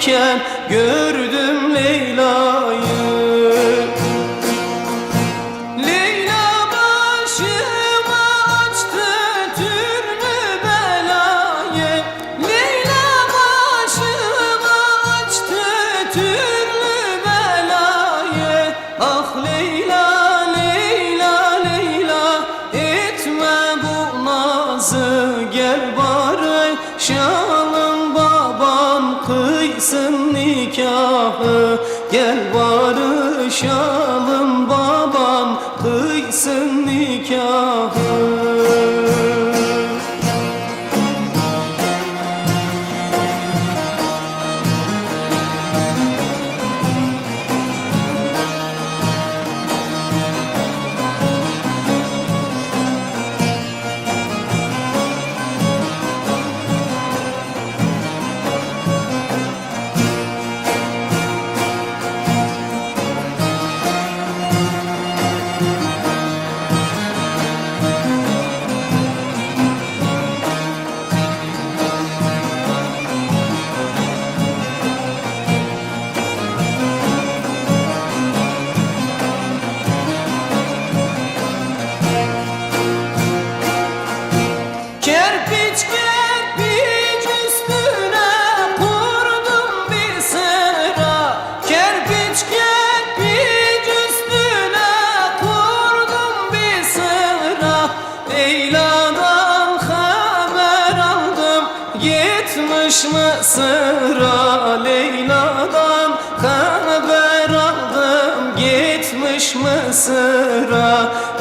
iken gördüm Leyla'yı. Leyla başıma açtı türlü belayı. Leyla başıma açtı türlü belayı. Ah Leyla, Leyla, Leyla, etme bu nazı, gel bari şalım baban kıysın nikahı. Gel barışalım, baban kıysın nikahı. Kerpiç kerpiç üstüne kurdum bir sıra. Kerpiç kerpiç üstüne kurdum bir sıra. Leyla'dan haber aldım, gitmiş Mısır'a. Leyla'dan haber aldım, gitmiş Mısır'a.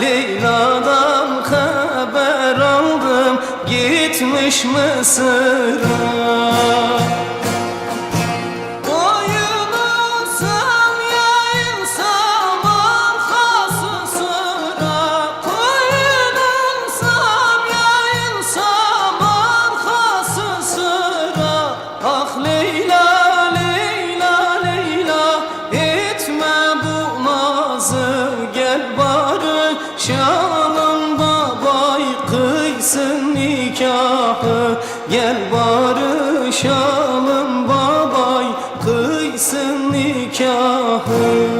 Leyla'dan haber aldım, gitmiş Mısır'a. Koyulursam yayılsam arkası sıra. Koyulursam yayılsam arkası sıra. Ah Leyla, Leyla, Leyla, etme bu nazı, gel barışalım babay kıysın nikahı. Gel barışalım babay kıysın nikahı.